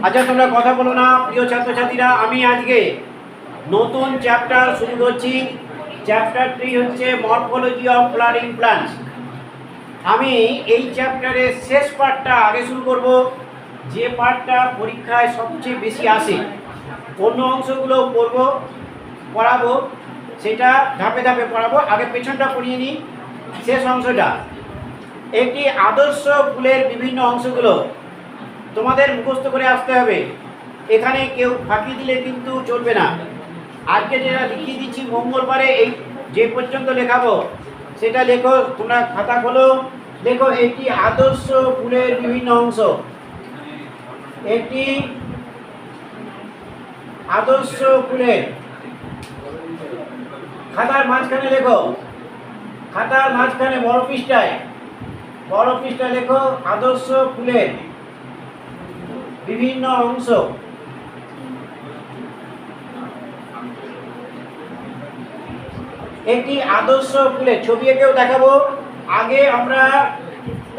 আচ্ছা তোমরা কথা বলো না প্রিয় ছাত্রছাত্রীরা। আমি আজকে নতুন চ্যাপ্টার শুরু করছি। চ্যাপ্টারটি হচ্ছে মরফোলজি অফ ফ্লাওয়ারিং প্ল্যান্টস। আমি এই চ্যাপ্টারের শেষ পার্টটা আগে শুরু করব, যে পার্টটা পরীক্ষায় সবচেয়ে বেশি আসে। অন্য অংশগুলো পড়াবো, সেটা ধাপে ধাপে পড়াবো। আগে পেছনটা পড়িয়ে নিই, শেষ অংশটা। একটি আদর্শ ফুলের বিভিন্ন অংশগুলো তোমাদের মুখস্থ করে আসতে হবে। এখানে কেউ ফাঁকি দিলে কিন্তু চলবে না। আজকে যেটা লিখিয়ে দিচ্ছি মঙ্গলবারে এই যে পর্যন্ত লেখাবো সেটা লেখো। তোমরা খাতা খোলো, লেখো একটি আদর্শ ফুলের বিভিন্ন অংশ। একটি আদর্শ ফুলের, খাতার মাঝখানে লেখো, খাতার মাঝখানে বড় পৃষ্ঠায় লেখো আদর্শ ফুলের বিভিন্ন অংশ। একটি আদর্শ ফুলের ছবি এঁকেও দেখাবো। আগে আমরা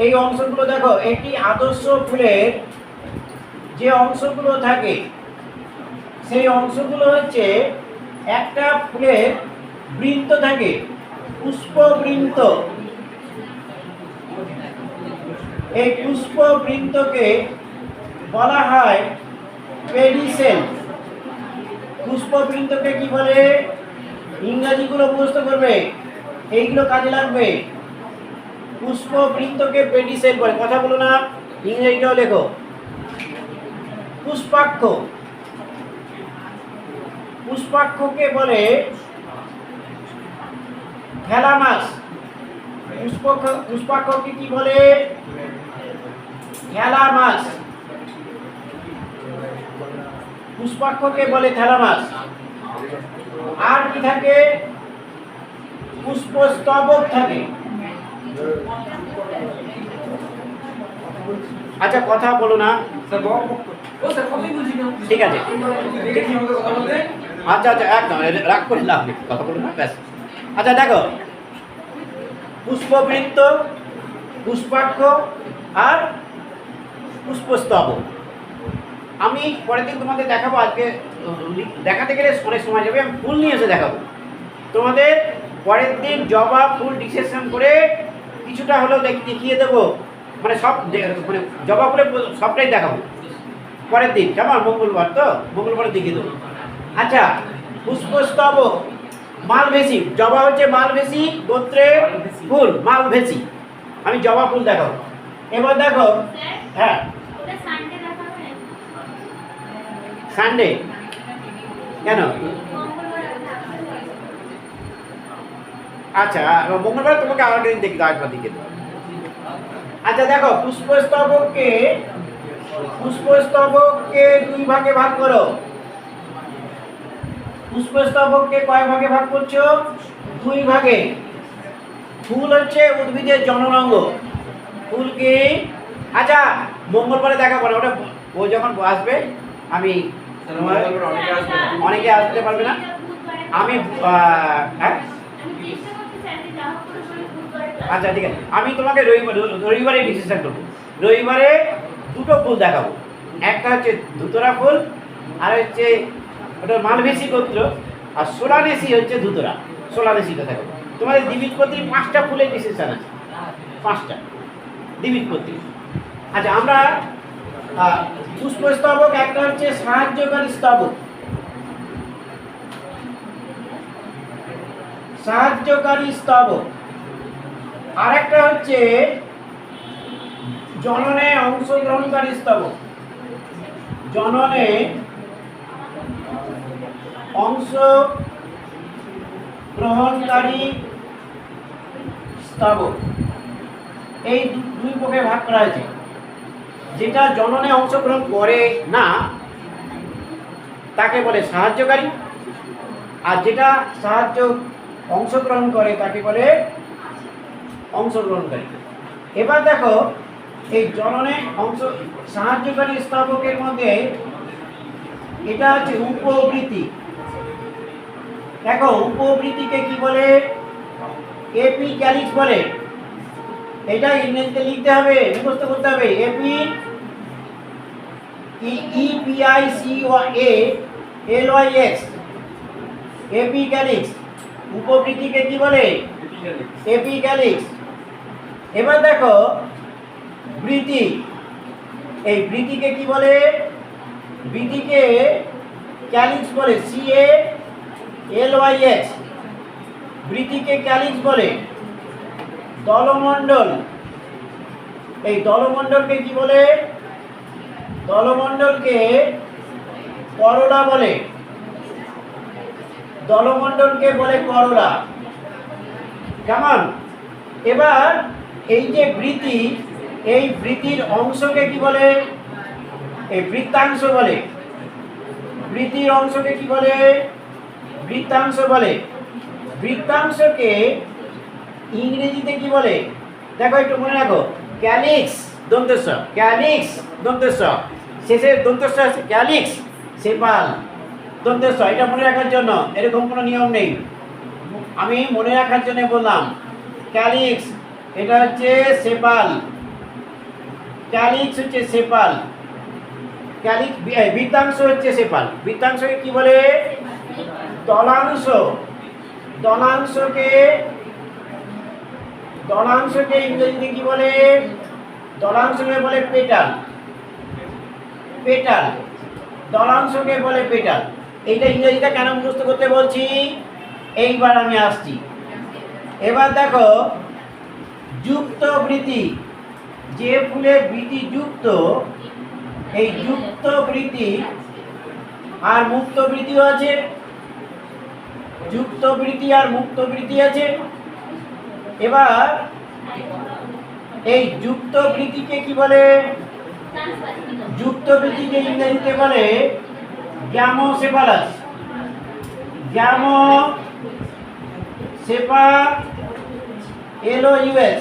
এই অংশগুলো দেখো। একটি আদর্শ ফুলের যে অংশগুলো থাকে সেই অংশগুলো হচ্ছে, একটা ফুলের বৃন্ত থাকে, পুষ্পবৃন্ত। এই পুষ্পবৃন্তকে বলা হয় পেডিসেল। পুষ্পবৃন্তকে কি বলে? ইংরাজিগুলো মুখস্থ করবে, এইগুলো কাজে লাগবে। পুষ্পবৃন্তকে পেডিসেল বলে। কথা বলো না, ইংরেজিটাও লেখো। পুষ্পাক্ষ, পুষ্পাক্ষকে বলে থ্যালামাস। পুষ্পাক্ষকে কি বলে? থ্যালামাস। পুষ্পাক্ষকে বলে থ্যালামাস। আর কি থাকে? পুষ্পস্তবক থাকে। আচ্ছা কথা বলো না, ঠিক আছে। আচ্ছা আচ্ছা একদম রাগ করে লাভ নেই, কথা বলো না, ব্যাস। আচ্ছা দেখো, পুষ্পবৃন্ত, পুষ্পাক্ষ আর পুষ্পস্তবক। আমি পরের দিন তোমাদের দেখাবো। আজকে দেখাতে গেলে অনেক সময় যাবে, আমি ফুল নিয়ে এসে দেখাবো তোমাদের। পরের দিন জবা ফুল ডিসেকশন করে কিছুটা হলেও দেখিয়ে দেবো, মানে সব মানে জবা ফুলের সবটাই দেখাবো পরের দিন। কেমন? মঙ্গলবার তো, মঙ্গলবারে দেখিয়ে দেবো। আচ্ছা, পুষ্পস্তবক মালভেসি। জবা হচ্ছে মালভেসি গোত্রের ফুল, মালভেসি। আমি জবা ফুল দেখাবো। এবার দেখো, হ্যাঁ সানডে কেন? আচ্ছা মঙ্গলবার তোমাকে আরেকটা দিন দেখি, আরেকবার দিকে দেবো। আচ্ছা দেখো, পুষ্পস্তবককে দুই ভাগে ভাগ করো। পুষ্পস্তবককে কয় ভাগে ভাগ করছো? দুই ভাগে। ফুল হচ্ছে উদ্ভিদের জননাঙ্গ। ফুল কি? আচ্ছা মঙ্গলবারে দেখাবো না, ওটা ও যখন আসবে। আমি অনেকে আসতে পারবে না। আমি হ্যাঁ আচ্ছা ঠিক আছে, আমি তোমাকে রবিবারে ডিসিশন করবো। রবিবারে দুটো ফুল দেখাবো। একটা হচ্ছে ধুতরা ফুল, আর হচ্ছে ওটা মালভেসি গোত্র, আর সোলানেসি হচ্ছে ধুতরা। সোলানেসিটা দেখাবো। তোমাদের দ্বিবীজপত্রী 5টা ফুলের ডিসিশন আছে, 5টা দ্বিবীজপত্রী। আচ্ছা আমরা পুষ্পস্তবক, একটা হচ্ছে সাহায্যকারী স্তবক, সাহায্যকারী স্তবক। আর একটা হচ্ছে জননে অংশগ্রহণকারী স্তবক, জননে অংশগ্রহণকারী স্তবক। এই দুই ভাগে ভাগ করা হয়েছে। যেটা জননে অংশগ্রহণ করে না তাকে বলে সাহায্যকারী, আর যেটা অংশগ্রহণ করে তাকে বলে অংশগ্রহণকারী। এবার দেখো, এই জননে সাহায্যকারী স্তবকের মধ্যে এটা হচ্ছে উপবৃত্তি। দেখো উপবৃত্তিকে কি বলে? এপিক্যালিক্স বলে। এটা ইংরেজিতে লিখতে হবে, মুখস্থ করতে হবে। EPICALYX, এপিক্যালিক্স। উপবৃত্তিকে কি বলে? এপিক্যালিক্স। এবার দেখো বৃত্তি, এই বৃত্তিকে কি বলে? বৃত্তিকে ক্যালিক্স বলে, CALYX। বৃত্তিকে ক্যালিক্স বলে। দলমণ্ডল, এই দলমণ্ডলকে কি বলে? দলমণ্ডলকে করোলা বলে। দলমণ্ডলকে বলে করোলা। কেমন? এবার এই যে বৃত্তি, এই বৃত্তির অংশকে কি বলে? এই বৃত্তাংশ বলে। বৃত্তির অংশকে কি বলে? বৃত্তাংশ বলে। বৃত্তাংশকে ইংরেজিতে কি বলে? দেখো একটু মনে রাখো, ক্যালিক্স দন্তস্ব, ক্যালিক্স দন্তস্ব, শেষে দন্তস্ব আছে, ক্যালিক্স সেপাল দন্তস্ব। এটা মনে রাখার জন্য, এরকম কোনো নিয়ম নেই, আমি মনে রাখার জন্য বললাম। ক্যালিক্স এটা হচ্ছে সেপাল, ক্যালিক্স হচ্ছে সেপাল, ক্যালিক্স বৃত্তাংশ হচ্ছে সেপাল। বৃত্তাংশকে কি বলে? দলাংশ। দলাংশকে দলাংশকে ইংরেজিতে কি বলে? দলাংশকে বলে পেটাল। পেটাল, দলাংশকে বলে পেটাল। এইটা ইংরেজিটা কেন মুখস্থ করতে বলছি? এইবার আমি আসছি। এবার দেখো যুক্ত বৃত্তি, যে ফুলে বৃত্তি যুক্ত, এই যুক্ত বৃত্তি আর মুক্ত বৃত্তিও আছে। যুক্ত বৃত্তি আর মুক্ত বৃত্তি আছে। এবার এই যুক্ত বৃত্তিকে কি বলে? যুক্ত বৃত্তিকে ইংরেজিতে বলে গ্যামোসেফালাস। গ্যামোসেফালাস।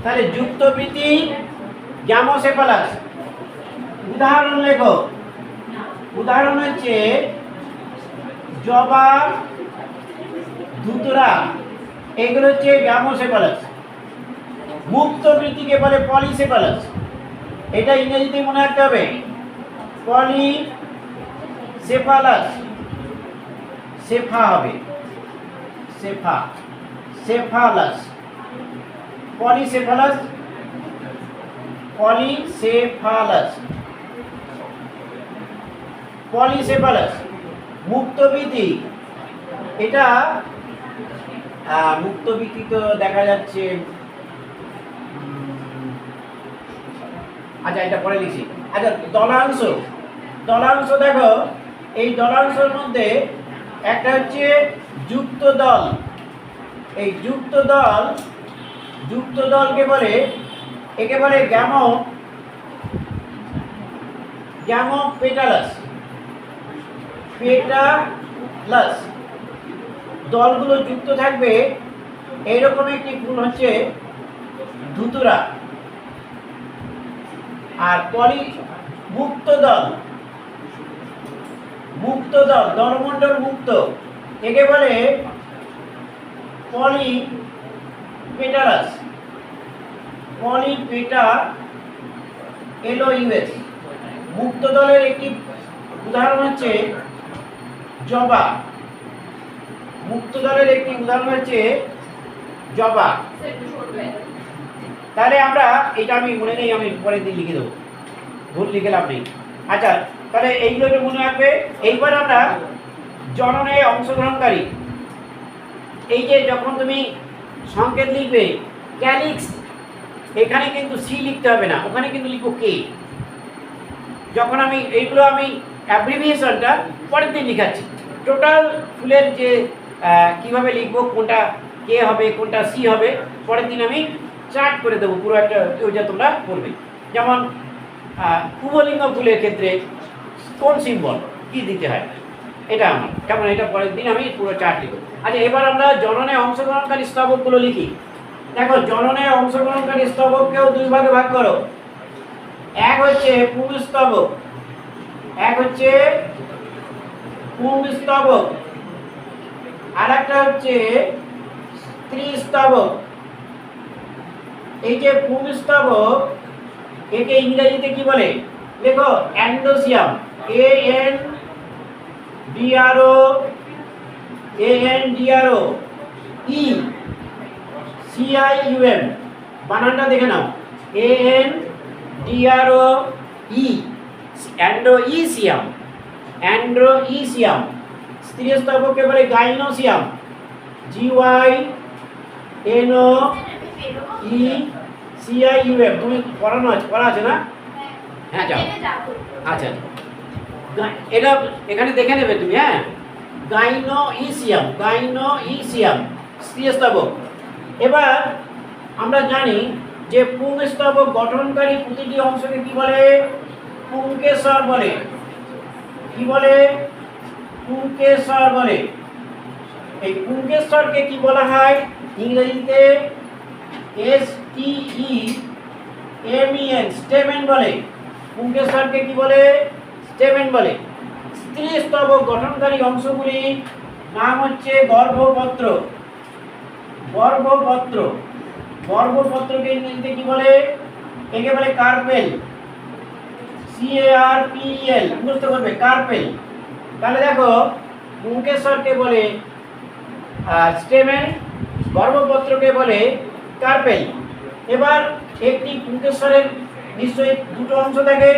তাহলে যুক্ত বৃত্তি গ্যামোসেফালাস। উদাহরণ লেখো। উদাহরণ হচ্ছে জবা, ধুতরা, এগুলো হচ্ছে গ্যামোসেফালাস। মুক্ত বৃত্তিকে বলে পলিসেফালাস। এটা ইংরেজিতে মনে রাখতে হবে, পলিসেফালাস। সেফা হবে, সেফা, সেফালাস, পলিসেফালাস, পলিসেফালাস, পলিসেফালাস। মুক্তবৃত্তি, এটা মুক্তবৃত্তি তো দেখা যাচ্ছে, আচ্ছা এটা পরে লিখছি। আচ্ছা দলাংশ, দলাংশ দেখো, এই দলাংশের মধ্যে একটা হচ্ছে যুক্ত দল। এই যুক্ত দল, যুক্ত দলকে বলে, একে বলে গ্যামোপেটালাস। পেটালাস। দলগুলো যুক্ত থাকবে। এইরকম একটি ফুল হচ্ছে ধুতুরা। আর মুক্ত দল, মুক্ত দল, দলমণ্ডল মুক্ত, একে বলে পলিপেটালাস। পলিপেটালাস। মুক্ত দলের একটি উদাহরণ হচ্ছে জবা। মুক্ত দলের একটি উদাহরণ হচ্ছে জবা। তাহলে আমরা, এটা আমি মনে নেই, আমি পরের দিন লিখে দেবো, ভুল লিখে লাভ নেই। আচ্ছা তাহলে এইগুলো একটু মনে রাখবে। এইবার আমরা জননে অংশগ্রহণকারী, এই যে যখন তুমি সংকেত লিখবে ক্যালিক্স, এখানে কিন্তু সি লিখতে হবে না, ওখানে কিন্তু লিখবো কে। যখন আমি এইগুলো আমি অ্যাব্রিভিয়েশনটা পরের দিন লিখাচ্ছি, টোটাল ফুলের যে কিভাবে লিখবো, কোনটা কে হবে কোনটা সি হবে, পরের দিন আমি চার্ট করে দেবো পুরো একটা, ওইটা তোমরা করবে। যেমন উভলিঙ্গ ফুলের ক্ষেত্রে কোন সিম্বল কি দিতে হয়, এটা আমার কেমন, এটা পরের দিন আমি পুরো চার্ট লিখব। আচ্ছা এবার আমরা জননে অংশগ্রহণকারী স্তবকগুলো লিখি। দেখো জননে অংশগ্রহণকারী স্তবককেও দুই ভাগে ভাগ করো। এক হচ্ছে পুংস্তবক, এক হচ্ছে পুংস্তবক, আর একটা হচ্ছে স্ত্রীস্তবক। এই যে পুংস্তবক, একে ইংরেজিতে কি বলে? দেখো অ্যান্ডোসিয়াম, ANDRO ই CIUM, বানানটা দেখে নাও, ANDRO ই, অ্যান্ড্রোইসিয়াম, অ্যান্ড্রোইসিয়াম। স্ত্রী স্তবককে বলে গাইনোসিয়াম, GYNOECIUM। তুমি পড়া আছে না? হ্যাঁ যাও। আচ্ছা, এটা এখানে দেখে নেবে তুমি। হ্যাঁ, গাইনোইসিয়াম স্ত্রী স্তবক। এবার আমরা জানি যে পুংস্তবক গঠনকারী প্রতিটি অংশকে কি বলে? পুংকেশর বলে। কি বলে? পুংকেশর বলে। এই পুংকেশরকে কি বলা হয় ইংরেজিতে? STEMEN, স্টেমেন বলে। পুংকেশরকে কি বলে? স্টেমেন বলে। স্ত্রী স্তবক গঠনকারী অংশগুলি নাম হচ্ছে গর্ভপত্র। গর্ভপত্র, গর্ভপত্রকে ইংরেজিতে কি বলে? একে বলে কার্পেল, CARPEL, বুঝতে পারবে, কার্পেল। তাহলে দেখো পুংকেশরকে বলে স্টেমেন, গর্ভপত্রকে বলে কার্পেল। এবার একটি পুংকেশরের নিশ্চয়ই দুটো অংশ থাকে,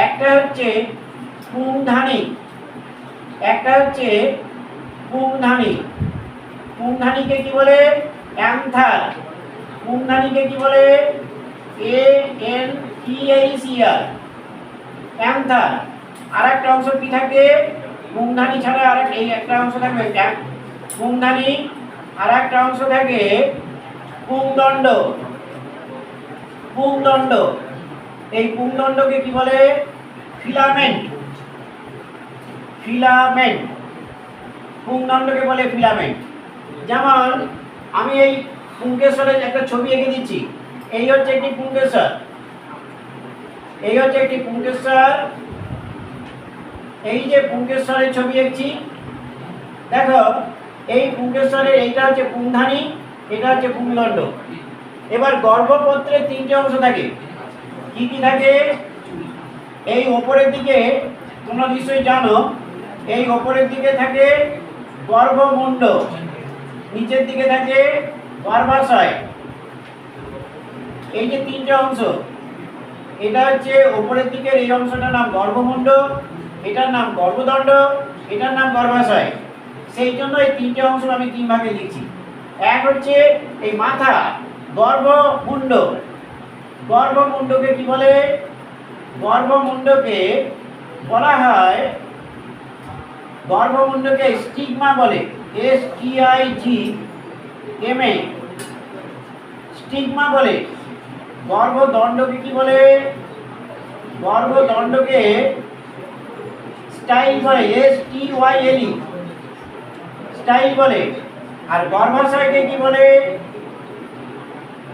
একটা হচ্ছে পুংধানী, একটা হচ্ছে পুংধানী। পুংধানীকে কি বলে? অ্যান্থার। পুংধানীকে কি বলে? ANTHER, another. আর একটা অংশ কি থাকে পুংধানী ছাড়া? এই একটা অংশ থাকবে পুংধানী, আর একটা অংশ থাকে পুংদণ্ড। পুংদণ্ড, এই পুংদণ্ডকে কি বলে? ফিলামেন্ট। ফিলামেন্ট, পুংদণ্ডকে বলে ফিলামেন্ট। যেমন আমি এই পুংকেশরের একটা ছবি এঁকে দিচ্ছি। এই হচ্ছে একটি পুংকেশর, এই হচ্ছে একটি পুংকেশর। এই যে পুংকেশরের ছবি এঁকেছি, দেখো এই পুংকেশরের এইটা হচ্ছে পুংধানী, এটা হচ্ছে পুংদণ্ড। এবার গর্ভপত্রের তিনটে অংশ থাকে। কি কি থাকে? এই ওপরের দিকে তোমরা নিশ্চয়ই জানো, এই ওপরের দিকে থাকে গর্ভমুণ্ড, নিচের দিকে থাকে গর্ভাশয়। এই যে তিনটে অংশ, এটা হচ্ছে ওপরের দিকের এই অংশটার নাম গর্ভমুণ্ড, এটার নাম গর্ভদণ্ড, এটার নাম গর্ভাশয়। সেই জন্য এই তিনটে অংশ আমি তিন ভাগে লিখছি। এক হচ্ছে এই মাথা, গর্ভমুণ্ড। গর্ভমুণ্ডকে কি বলে? গর্ভমুণ্ডকে বলা হয়, গর্ভমুণ্ডকে স্টিগমা বলে, STIGMA, স্টিগমা বলে। গর্ভদণ্ডকে কি বলে? গর্ভদণ্ডকে স্টাইল বলে, STYLE, স্টাইল বলে। আর গর্ভাশয়কে কি বলে?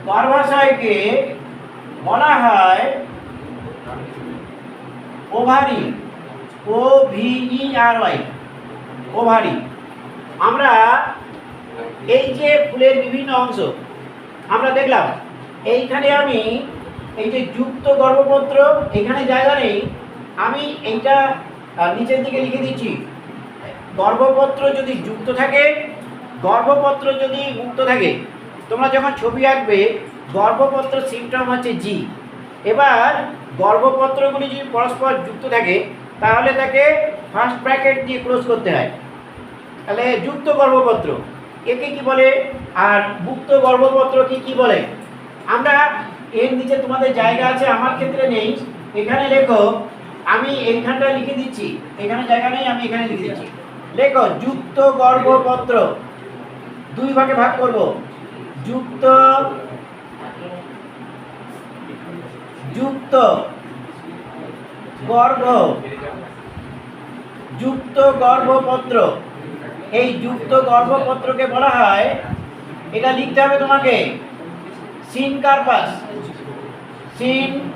গর্ভাশয়কে বলা হয় ওভারি, OVERY, ওভারি। আমরা এই যে ফুলের বিভিন্ন অংশ আমরা দেখলাম, এইখানে আমি এই যে যুক্ত গর্ভপত্র, এখানে জায়গা নেই, আমি এইটা নিচের দিকে লিখে দিচ্ছি। গর্ভপত্র যদি যুক্ত থাকে, গর্ভপত্র যদি মুক্ত থাকে। তোমরা যখন ছবি আঁকবে, গর্ভপত্র সিম্পটম হচ্ছে G। এবার গর্ভপত্রগুলি যদি পরস্পর যুক্ত থাকে তাহলে তাকে ফার্স্ট ব্র্যাকেট দিয়ে ক্লোজ করতে হয়। তাহলে যুক্ত গর্ভপত্র একে কি বলে, আর মুক্ত গর্ভপত্র কি বলে? আমরা এর নিচে তোমাদের জায়গা আছে, আমার ক্ষেত্রে নেই, এখানে লেখো। আমি এইখানটা লিখে দিচ্ছি, এখানে জায়গা নেই, আমি এখানে লিখে দিচ্ছি। লেখো যুক্ত গর্ভপত্র, দুই ভাগে ভাগ করব। যুক্ত, যুক্ত গর্ভ, যুক্ত গর্ভপত্র। এই যুক্ত গর্ভপত্রকে বলা হয়, এটা লিখতে হবে তোমাকে, সিনকার্পাস, সিনকার্পিওইউএস।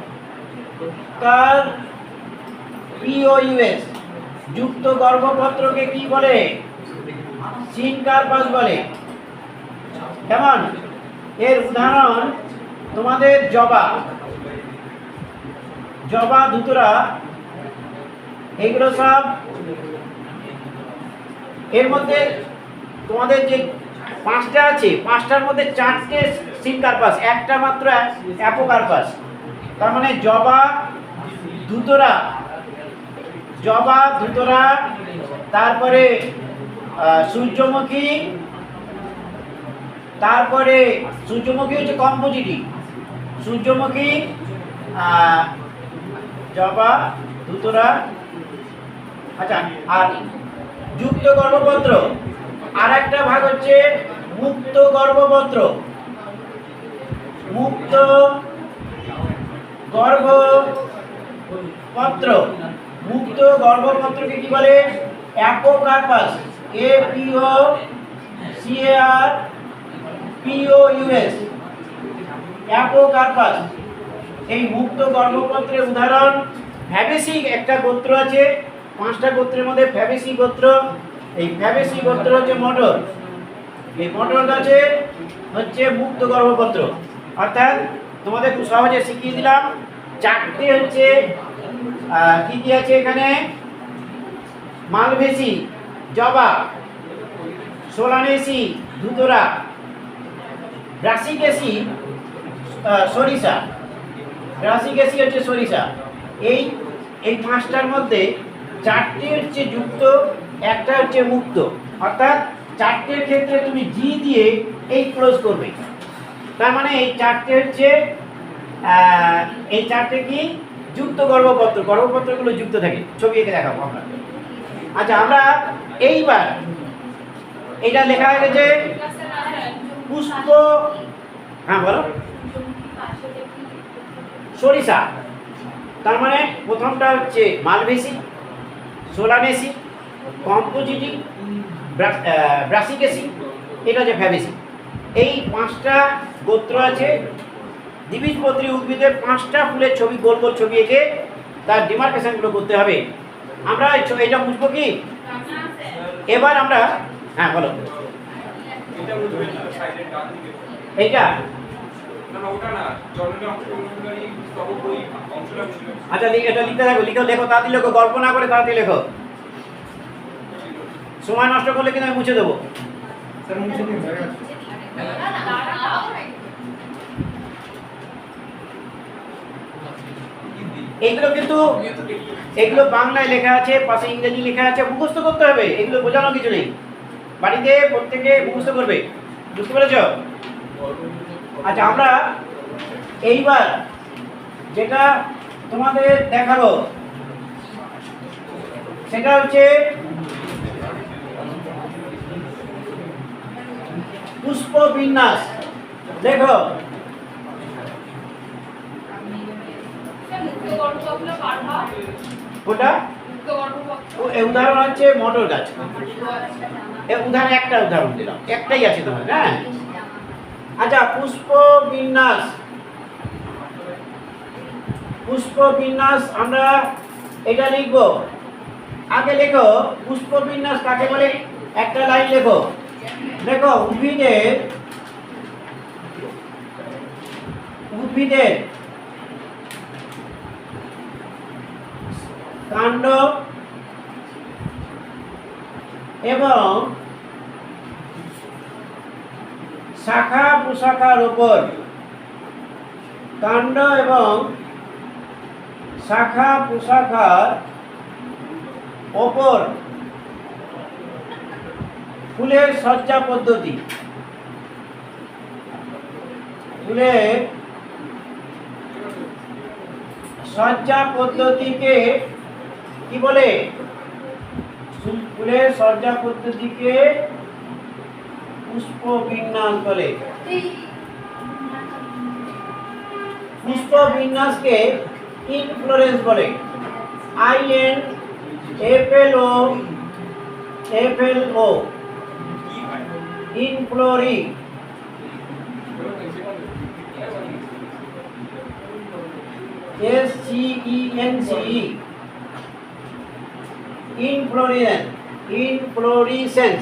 যুক্ত গর্ভপত্রকে কি বলে? সিনকার্পাস বলে। কেমন? এর উদাহরণ তোমাদের জবা। জবা, ধুতরা, এগুলো সব। এর মধ্যে তোমাদের যে 5টা আছে, 5টার মধ্যে 4টে সিনকার্পাস, একটা মাত্র অ্যাপোকার্পাস। তার মানে জবা, ধুতরা, তারপরে সূর্যমুখী, তারপরে সূর্যমুখী হচ্ছে কম্পোজিটি, সূর্যমুখী, জবা, ধুতরা, আচ্ছা। আর যুক্ত গর্ভপত্র, আর একটা ভাগ হচ্ছে মুক্ত গর্ভপত্র। মুক্ত গর্ভপত্র, মুক্ত গর্ভপত্রকে কি বলে? অ্যাপোকার্পাস, APOCARPOUS, অ্যাপোকার্পাস। এই মুক্ত গর্ভপত্রের উদাহরণ ফ্যাবেসি, একটা গোত্র আছে, 5টা গোত্রের মধ্যে ফ্যাবেসি গোত্র। এই ফ্যাবেসি গোত্র হচ্ছে মটর। এই মটর গাছে হচ্ছে মুক্ত গর্ভপত্র। অর্থাৎ তোমাদের খুব সহজে শিখিয়ে দিলাম। 4টে হচ্ছে কি কি আছে এখানে? মালভেসি, জবা, সোলানেসি, ধুতরা, ব্রাসিকেসি, সরিষা। ব্রাসিকেসি হচ্ছে সরিষা। এই 5টার মধ্যে 4টে হচ্ছে যুক্ত, একটা হচ্ছে মুক্ত। অর্থাৎ 4টের ক্ষেত্রে তুমি জি দিয়ে এই ক্লোজ করবে। তার মানে এই 4টে হচ্ছে এই 4টে কি? যুক্ত গর্ভপত্র। গর্ভপত্রগুলো যুক্ত থাকে। ছবি এঁকে দেখাবো আমরা। আচ্ছা, আমরা এইবার এটা লেখা হয়ে গেছে পুষ্প। হ্যাঁ বলো। সরিষা, তার মানে প্রথমটা হচ্ছে মালভেসি, সোলানেসি, কম্পোজিটি, ব্রাসিকেসি, এটা হচ্ছে ফ্যাবেসি। এই 5টা গোত্র আছে। দ্বিবীজপত্রী উদ্ভিদের 5টা ফুলের ছবি, গোল গোল ছবি এঁকে তার ডিমার্কেশনগুলো করতে হবে। আমরা এটা বুঝবো কি? এবার আমরা, হ্যাঁ বলো। এইটা আচ্ছা, এটা লিখতে থাকো, লেখো তাড়াতাড়ি লেখো, গল্প না করে তাড়াতাড়ি লেখো। সময় নষ্ট করলে কিন্তু আমি মুছে দেবো। এগুলো বাংলায় লেখা আছে, পাশে ইংরেজি লেখা আছে, মুখস্থ করতে হবে। এগুলো বোঝানো কিছু নেই, বাড়িতে প্রত্যেকে মুখস্থ করবে। বুঝতে পেরেছ? আচ্ছা, আমরা এইবার যেটা তোমাদের দেখাবো সেটা হচ্ছে পুষ্প বিন্যাস। দেখো, ওটা উদাহরণ হচ্ছে মটর গাছ। উদাহরণ একটা উদাহরণ দিলাম, একটাই আছে তোমার। হ্যাঁ, আচ্ছা, পুষ্প বিন্যাস। পুষ্প বিন্যাস আমরা এটা লিখব। আগে লেখো পুষ্প বিন্যাস কাকে বলে, একটা লাইন লেখো। দেখো, উদ্ভিদের কাণ্ড এবং শাখা প্রশাখার উপর, কাণ্ড এবং শাখা প্রশাখার ওপর ফুলের সজ্জা পদ্ধতি। ফুলের সজ্জা পদ্ধতিকে কি বলে? ফুলের সজ্জা পদ্ধতিকে পুষ্প বিন্যাস বলে। পুষ্প বিন্যাসকে ইনফ্লোরেন্স বলে। INFLO, ইনফ্লোরি। SCENCE, ইনফ্লোরিসেন্স।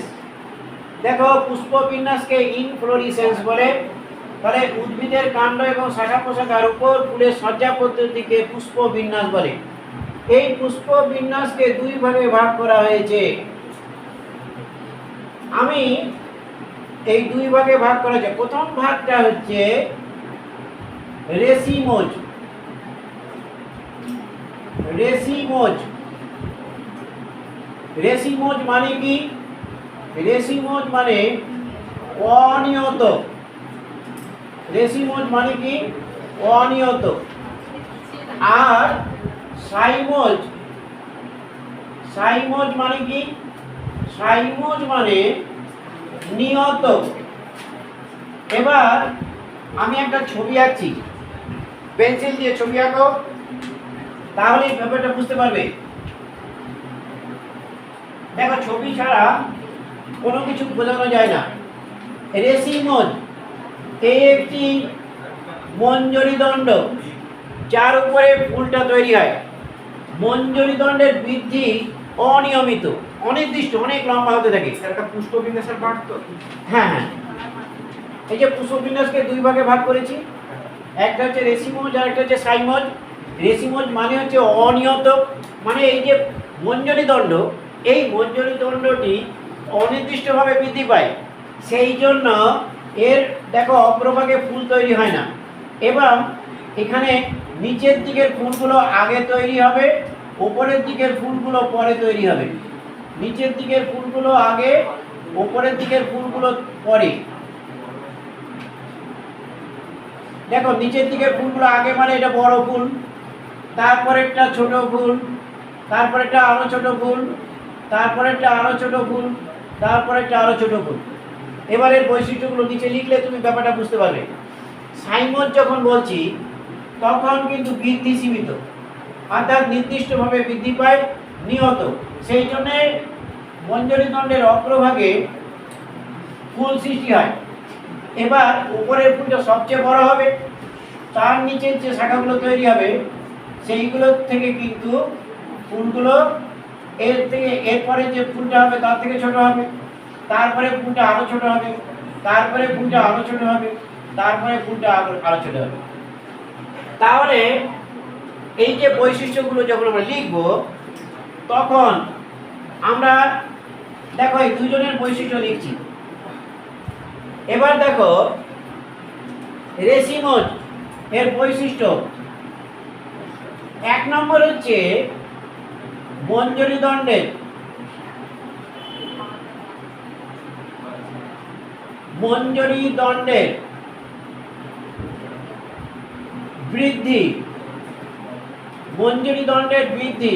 দেখো, পুষ্প বিন্যাসকে ইনফ্লোরিসেন্স বলে, তাহলে উদ্ভিদের কাণ্ড এবং শাখা প্রশাখার উপর ফুলের সজ্জা পদ্ধতিকে পুষ্প বিন্যাস বলে। এই পুষ্প বিন্যাসকে দুই ভাগে ভাগ করা হয়েছে। আমি এই দুই ভাগে ভাগ করা হয়েছে। প্রথম ভাগটা হচ্ছে রেসিমোজ। রেসিমোজ রেসিমোজ মানে কি? রেসিমোজ মানে অনিয়ত। রেসিমোজ মানে কি? অনিয়ত। আর সাইমোজ, সাইমোজ মানে কি? সাইমোজ মানে নিয়ত। এবার আমি একটা ছবি আঁকছি, পেন্সিল দিয়ে ছবি আঁকো, তাহলে এই ব্যাপারটা বুঝতে পারবে। দেখো, ছবি ছাড়া কোনো কিছু বোঝানো যায় না। রেসিমোজ এই একটি মঞ্জরি দণ্ড, যার উপরে ফুলটা তৈরি হয়। মঞ্জরি দণ্ডের বৃদ্ধি অনিয়মিত, অনির্দিষ্ট, অনেক লম্বা হতে থাকে। একটা পুষ্পবিন্যাসের পার্ট তো। হ্যাঁ হ্যাঁ, এই যে পুষ্পবিন্যাসকে দুই ভাগে ভাগ করেছি, একটা হচ্ছে রেসিমোজ আর একটা হচ্ছে সাইমোজ। রেসিমোজ মানে হচ্ছে অনিয়ত, মানে এই যে মঞ্জরি দণ্ড, এই মঞ্জরি দণ্ডটি অনির্দিষ্টভাবে বৃদ্ধি পায়। সেই জন্য এর দেখো অগ্রভাগে ফুল তৈরি হয় না, এবং এখানে নিচের দিকের ফুলগুলো আগে তৈরি হবে, উপরের দিকের ফুলগুলো পরে তৈরি হবে। নিচের দিকের ফুলগুলো আগে, উপরের দিকের ফুলগুলো পরে। দেখো, নিচের দিকের ফুলগুলো আগে মানে এটা বড় ফুল, তারপরেরটা ছোট ফুল, তারপরেরটা আরো ছোট ফুল, তারপরেরটা আরো ছোট ফুল, তারপরেরটা আরো ছোট ফুল। এবারের বৈশিষ্ট্যগুলো নিচে লিখলে তুমি ব্যাপারটা বুঝতে পারবে। সাইমোজ যখন বলছি তখন কিন্তু বৃদ্ধি সীমিত, অর্থাৎ নির্দিষ্টভাবে বৃদ্ধি পায়, নিয়ত। সেই জন্যে মঞ্জরি দণ্ডের অগ্রভাগে ফুল সৃষ্টি হয়। এবার উপরের ফুলটা সবচেয়ে বড় হবে, তার নিচের যে শাখাগুলো তৈরি হবে সেইগুলোর থেকে কিন্তু ফুলগুলো এরপরে যে ফুলটা হবে তার থেকে ছোট হবে, তারপরে ফুলটা আরো ছোট হবে, তারপরে ফুলটা আরো ছোট হবে, তারপরে ফুলটা আরো ছোট হবে। তাহলে এই যে বৈশিষ্ট্যগুলো যখন আমরা লিখব, তখন আমরা দেখো এই দুজনের বৈশিষ্ট্য লিখছি। এবার দেখো রেসিমোজ এর বৈশিষ্ট্য, এক নম্বর হচ্ছে মঞ্জরি দণ্ডের বৃদ্ধি। মঞ্জরি দণ্ডের বৃদ্ধি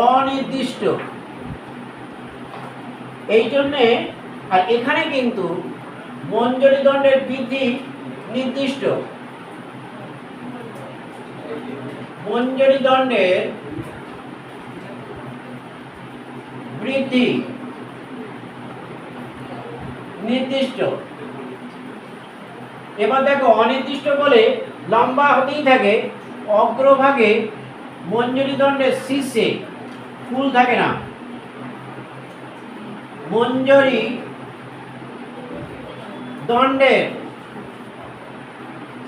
অনির্দিষ্ট। এই জন্যে, আর এখানে কিন্তু মঞ্জরি দণ্ডের বৃদ্ধি নির্দিষ্ট। মঞ্জরি দণ্ডের বৃদ্ধি নির্দিষ্ট। এবার দেখো, অনির্দিষ্ট বলে লম্বা হতেই থাকে, অগ্রভাগে মঞ্জরি দণ্ডের শীর্ষে ফুল থাকে না। মঞ্জরি দণ্ডের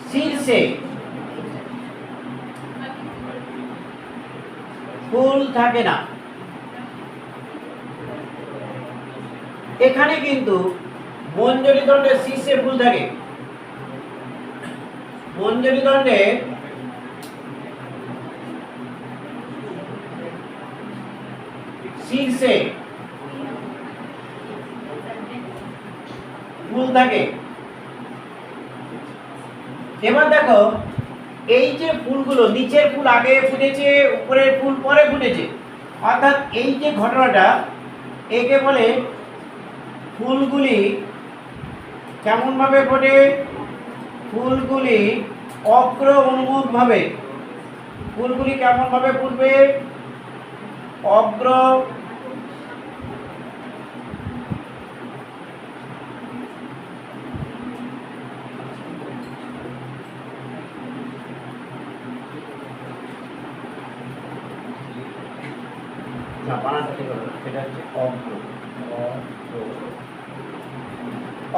শীর্ষে ফুল থাকে না। এখানে কিন্তু মঞ্জরি দণ্ডের শীর্ষে ফুল থাকে। মঞ্জরি দণ্ডের শীর্ষে ফুল থাকে। এবার দেখো, এই যে ফুলগুলো, নিচের ফুল আগে ফুটেছে, উপরের ফুল পরে ফুটেছে, অর্থাৎ এই যে ঘটনাটা, একে বলে ফুলগুলি কেমন ভাবে ফোটে? ফুলগুলি অগ্র উন্মুখ ভাবে। ফুলগুলি কেমন ভাবে ফুটবে? অগ্র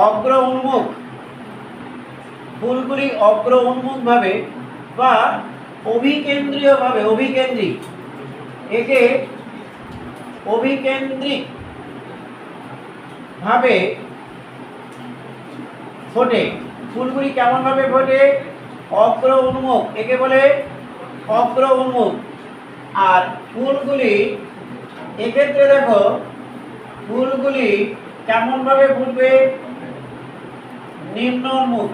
অগ্র উন্মুখ। ফুলগুলি অগ্র উন্মুখভাবে বা অভিকেন্দ্রীয়ভাবে, অভিকেন্দ্রিক, একে অভিকেন্দ্রিক ভাবে ফোটে। ফুলগুলি কেমন ভাবে ফোটে? অগ্র উন্মুখ, একে বলে অগ্র উন্মুখ। আর ফুলগুলি এক্ষেত্রে দেখো ফুলগুলি কেমন ভাবে ফুটবে? নিম্ন উন্মুখ।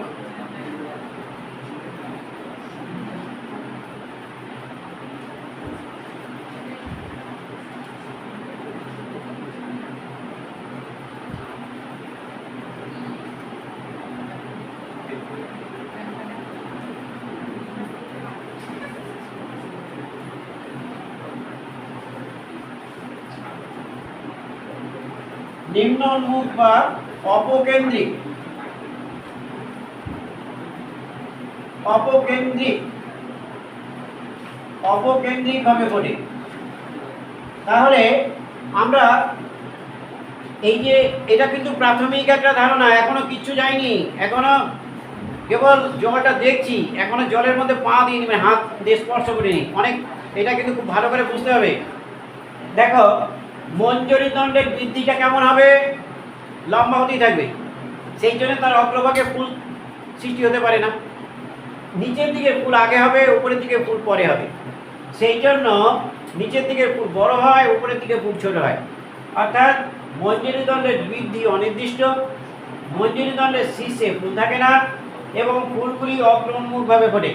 নিম্ন উন্মুখ বা অপকেন্দ্রিক, অপকেন্দ্রিক, অপকেন্দ্রিক ভাবে ফোটে। তাহলে আমরা এই যে এটা কিন্তু প্রাথমিক একটা ধারণা, এখনো কিচ্ছু যায়নি, এখনো কেবল জলটা দেখছি, এখনো জলের মধ্যে পা দিইনি, মানে হাত দিয়ে স্পর্শ করিনি। অনেক এটা কিন্তু খুব ভালো করে বুঝতে হবে। দেখো মঞ্জরি দণ্ডের বৃদ্ধিটা কেমন হবে? লম্বা হতেই থাকবে, সেই জন্য তার অগ্রভাগে ফুল সৃষ্টি হতে পারে না। নিচের দিকে ফুল আগে হবে, উপরের দিকে ফুল পরে হবে। সেই জন্য নিচের দিকে ফুল বড় হয়, উপরের দিকে ফুল ছোট হয়। অর্থাৎ মঞ্জরি দণ্ডের বৃদ্ধি অনির্দিষ্ট, মঞ্জরি দণ্ডের শীর্ষে ফুল থাকে না এবং ফুলগুলি অগ্রোন্মুখভাবে ফোটে।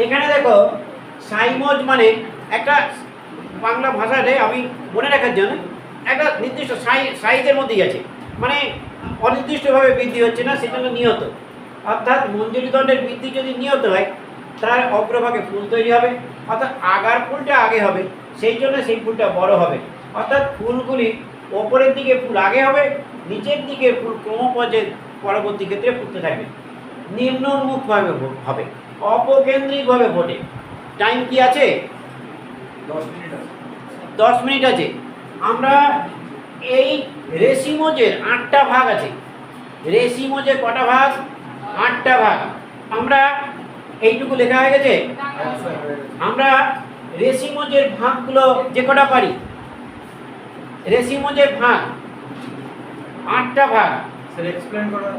এখানে দেখো সাইমজ মানে একটা বাংলা ভাষাতে আমি মনে রাখার জন্য একটা নির্দিষ্ট সাইজের মধ্যেই আছে, মানে অনির্দিষ্টভাবে বৃদ্ধি হচ্ছে না, সেটা হলো নিয়ত। অর্থাৎ মঞ্জরি দণ্ডের বৃদ্ধি যদি নিয়ত হয়, তার অগ্রভাগে ফুল তৈরি হবে, অর্থাৎ আগার ফুলটা আগে হবে, সেই জন্য সেই ফুলটা বড় হবে। অর্থাৎ ফুলগুলি ওপরের দিকে ফুল আগে হবে, নিচের দিকে ফুল ক্রমপর্যায়ে পরবর্তী ক্ষেত্রে ফুটতে থাকবে। নিম্ন উন্মুখভাবে হবে, অপকেন্দ্রিকভাবে ফোটে। টাইম কি আছে? 10 মিনিট আছে। আমরা এই রেশিমোজের 8টা ভাগ আছে। রেশিমোজের কটা ভাগ? 8টা ভাগ। আমরা এইটুকু লেখা হয়ে গেছে। আমরা রেশিমোজের ভাগগুলো যে কটা পারি, রেশিমোজের ভাগ 8টা ভাগ। স্যার এক্সপ্লেইন করা।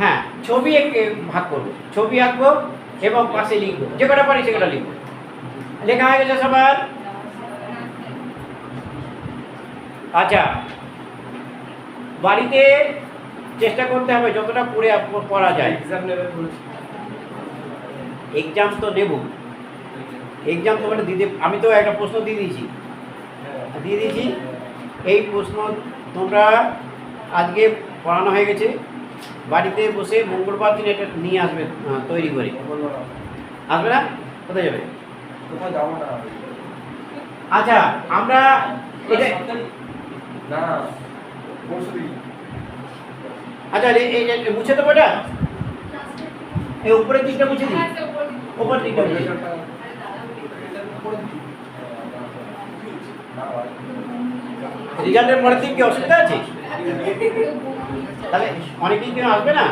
হ্যাঁ, ছবি এঁকে ভাগ করবো, ছবি আঁকবো এবং পাশে লিখবো, যে কটা পারি সে কটা লিখবো। লেখা হয়ে গেছে সবার? আচ্ছা, বাড়িতে চেষ্টা করতে হবে যতটা পড়া যায়। এক্সাম লেভেল বলেছি। এক্সাম তো নেব, এক্সাম তো দিতে, আমি তো একটা প্রশ্ন দিয়ে দিয়েছি, এই প্রশ্ন তোমরা আজকে পড়ানো হয়ে গেছে, বাড়িতে বসে মঙ্গলবার দিন এটা নিয়ে আসবে তৈরি করে। আসবে না? কোথায় যাবে? কোথাও যাবো না। আচ্ছা, আমরা এটা না পরশুদিন। আচ্ছা এই মুছে দেবো, এটা এই উপরের দিকটা মুছে দিই, উপরের দিকটা মুছে দিই। রেজাল্টের পরের দিন কি অসুবিধা আছে? তাহলে অনেকদিন কেন আসবে না?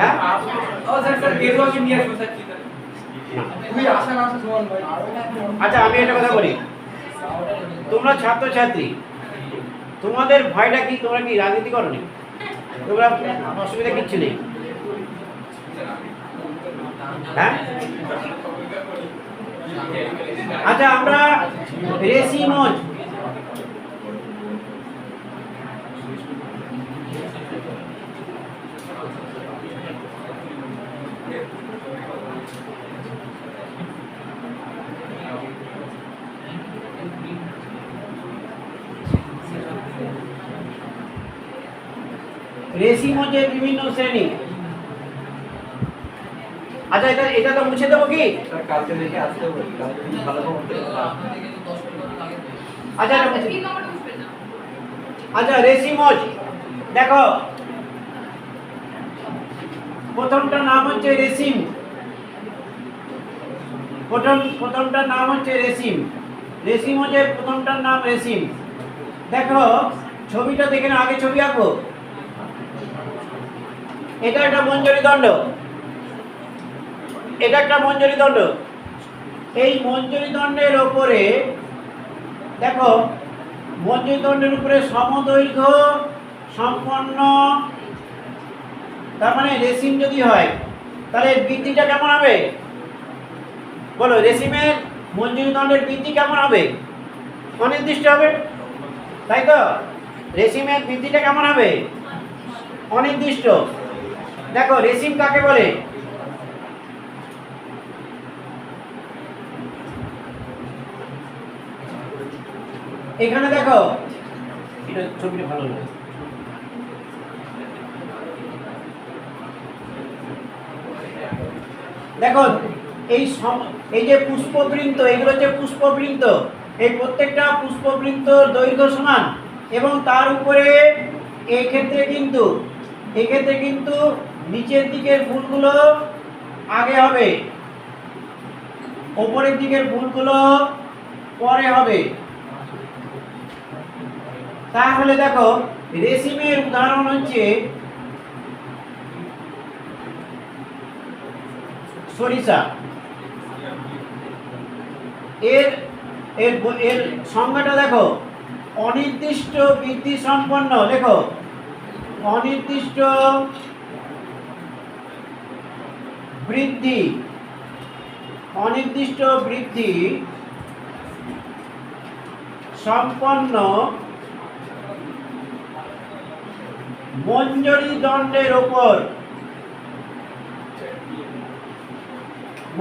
হ্যাঁ? আচ্ছা, আমি একটা কথা বলি, তোমরা ছাত্রছাত্রী, তোমাদের ভয়টা কি? তোমরা কি রাজনীতি করনি? তোমরা অসুবিধা কিচ্ছু নেই, হ্যাঁ? আচ্ছা, আমরা রেশিমোজ, রেশিমোজের বিভিন্ন শ্রেণী। আচ্ছা, এটা তো মুছে দেবো কি? কালকে দেখে আসতে বলি, কালকে ভালো করে। আচ্ছা, আচ্ছা, রেশিমোজ দেখো, প্রথমটার নাম হচ্ছে রেশিম, প্রথমটার নাম হচ্ছে রেশিম। রেশিমোজের প্রথমটার নাম রেশিম। দেখো ছবিটা দেখে না, আগে ছবি আঁকো। এটা একটা মঞ্জরি দণ্ড, এটা একটা মঞ্জরি দণ্ড। এই মঞ্জরি দণ্ডের ওপরে দেখো, মঞ্জরি দণ্ডের উপরে সমদৈর্ঘ্য সম্পন্ন, তার মানে রেসিম যদি হয় তাহলে বৃদ্ধিটা কেমন হবে বলো? রেসিমের মঞ্জরি দণ্ডের বৃদ্ধি কেমন হবে? অনির্দিষ্ট হবে, তাই তো? রেসিমের বৃদ্ধিটা কেমন হবে? অনির্দিষ্ট। দেখো রেসিম কাকে বলে? এখানে দেখো, এটা ছবিটা ভালো লাগে। দেখো এই যে পুষ্পবৃন্ত, এগুলো হচ্ছে পুষ্পবৃন্ত। এই প্রত্যেকটা পুষ্পবৃন্তর দৈর্ঘ্য সমান, এবং তার উপরে এক্ষেত্রে কিন্তু নিচের দিকের ফুলগুলো আগে হবে, ওপরের দিকের ফুলগুলো পরে হবে। তাহলে দেখো রেশিমের উদাহরণ হচ্ছে সরিষা। এর এর এর সংজ্ঞাটা দেখো, অনির্দিষ্ট বৃদ্ধি সম্পন্ন। দেখো অনির্দিষ্ট বৃদ্ধি, অনির্দিষ্ট বৃদ্ধি সম্পন্ন মঞ্জরি দণ্ডের ওপর,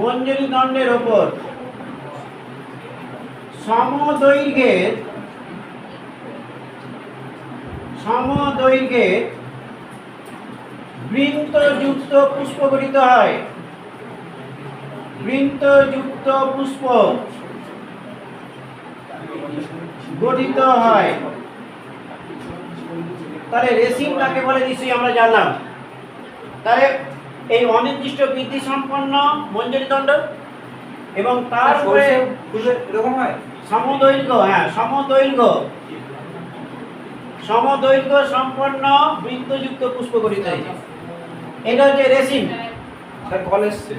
মঞ্জরি দণ্ডের ওপর সমদৈর্ঘ্যের বৃন্তযুক্ত পুষ্প গঠিত হয়। বৃন্তযুক্ত পুষ্প গঠিত হয়। তাহলে রেসিম কাকে বলে নিশ্চয়ই আমরা জানলাম। তাহলে এই অনির্দিষ্ট বৃদ্ধি সম্পন্ন মঞ্জরি দণ্ড, এবং তার উপরে এরকম হয় সমদৈর্ঘ্য, হ্যাঁ সমদৈর্ঘ্য সম্পন্ন বৃন্তযুক্ত পুষ্প গঠিত হয়েছে। এটা হচ্ছে রেসিম। স্যার কল এসছে।